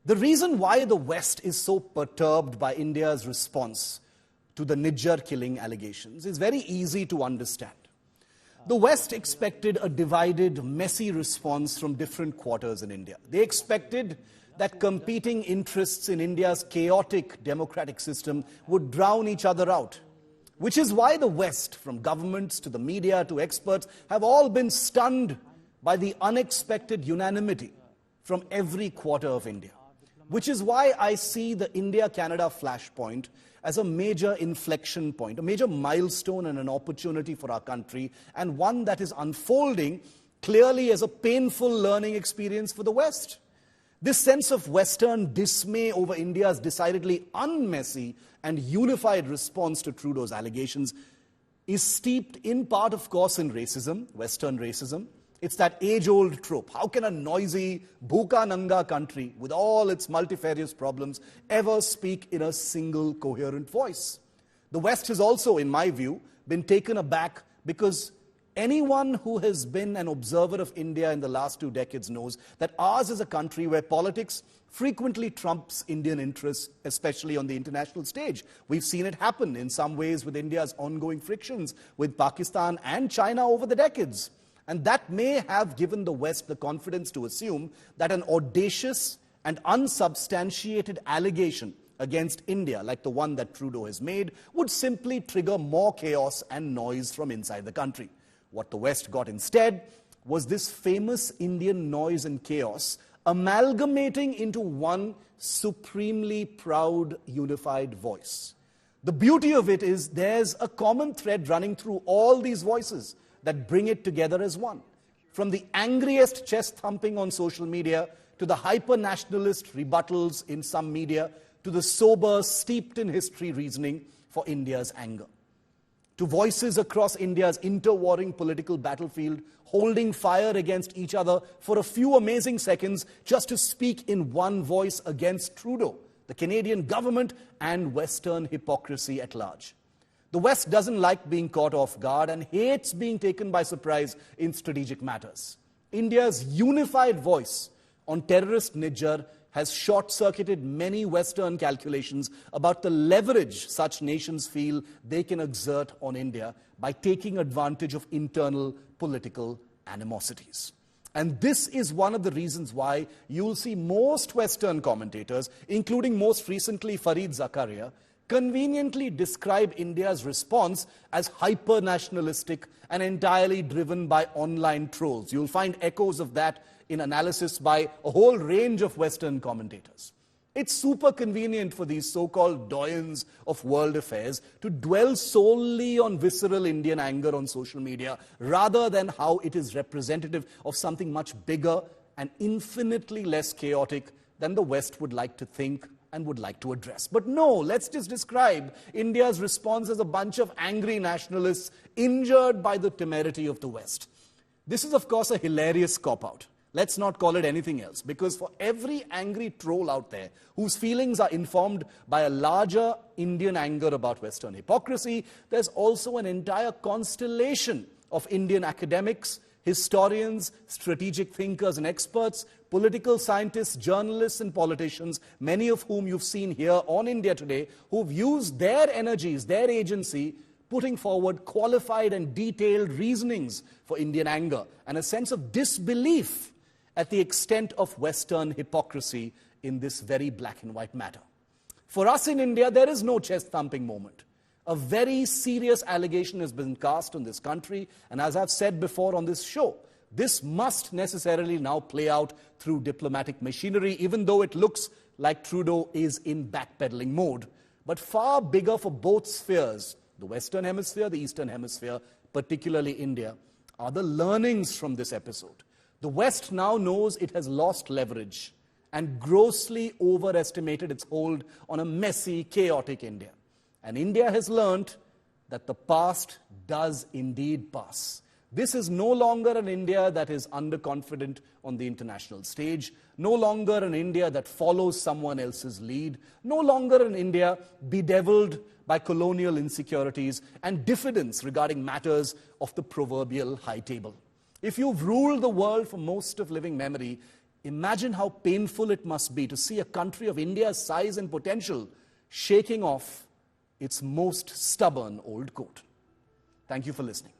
The reason why the West is so perturbed by India's response to the Nijjar killing allegations is very easy to understand. The West expected a divided, messy response from different quarters in India. They expected that competing interests in India's chaotic democratic system would drown each other out, which is why the West, from governments to the media to experts, have all been stunned by the unexpected unanimity from every quarter of India. Which is why I see the India-Canada flashpoint as a major inflection point, a major milestone and an opportunity for our country, and one that is unfolding clearly as a painful learning experience for the West. This sense of Western dismay over India's decidedly unmessy and unified response to Trudeau's allegations is steeped in part, of course, in racism, Western racism. It's that age-old trope. How can a noisy, bhuka nanga country with all its multifarious problems ever speak in a single coherent voice? The West has also, in my view, been taken aback because anyone who has been an observer of India in the last 2 decades knows that ours is a country where politics frequently trumps Indian interests, especially on the international stage. We've seen it happen in some ways with India's ongoing frictions with Pakistan and China over the decades. And that may have given the West the confidence to assume that an audacious and unsubstantiated allegation against India, like the one that Trudeau has made, would simply trigger more chaos and noise from inside the country. What the West got instead was this famous Indian noise and chaos amalgamating into one supremely proud, unified voice. The beauty of it is there's a common thread running through all these voices that bring it together as one. From the angriest chest thumping on social media to the hyper-nationalist rebuttals in some media to the sober, steeped in history reasoning for India's anger. To voices across India's interwarring political battlefield holding fire against each other for a few amazing seconds just to speak in one voice against Trudeau, the Canadian government, and Western hypocrisy at large. The West doesn't like being caught off guard and hates being taken by surprise in strategic matters. India's unified voice on terrorist Nijjar has short-circuited many Western calculations about the leverage such nations feel they can exert on India by taking advantage of internal political animosities. And this is one of the reasons why you'll see most Western commentators, including most recently Fareed Zakaria, conveniently describe India's response as hyper-nationalistic and entirely driven by online trolls. You'll find echoes of that in analysis by a whole range of Western commentators. It's super convenient for these so-called doyens of world affairs to dwell solely on visceral Indian anger on social media rather than how it is representative of something much bigger and infinitely less chaotic than the West would like to think and would like to address. But no, let's just describe India's response as a bunch of angry nationalists injured by the temerity of the West. This is, of course, a hilarious cop-out. Let's not call it anything else, because for every angry troll out there whose feelings are informed by a larger Indian anger about Western hypocrisy, there's also an entire constellation of Indian academics, historians, strategic thinkers and experts, political scientists, journalists and politicians, many of whom you've seen here on India Today, who've used their energies, their agency, putting forward qualified and detailed reasonings for Indian anger and a sense of disbelief at the extent of Western hypocrisy in this very black and white matter. For us in India, there is no chest-thumping moment. A very serious allegation has been cast on this country, and as I've said before on this show, this must necessarily now play out through diplomatic machinery, even though it looks like Trudeau is in backpedaling mode. But far bigger for both spheres, the Western Hemisphere, the Eastern Hemisphere, particularly India, are the learnings from this episode. The West now knows it has lost leverage and grossly overestimated its hold on a messy, chaotic India. And India has learned that the past does indeed pass. This is no longer an India that is underconfident on the international stage, no longer an India that follows someone else's lead, no longer an India bedeviled by colonial insecurities and diffidence regarding matters of the proverbial high table. If you've ruled the world for most of living memory, Imagine how painful it must be to see a country of India's size and potential shaking off its most stubborn old coat. Thank you for listening.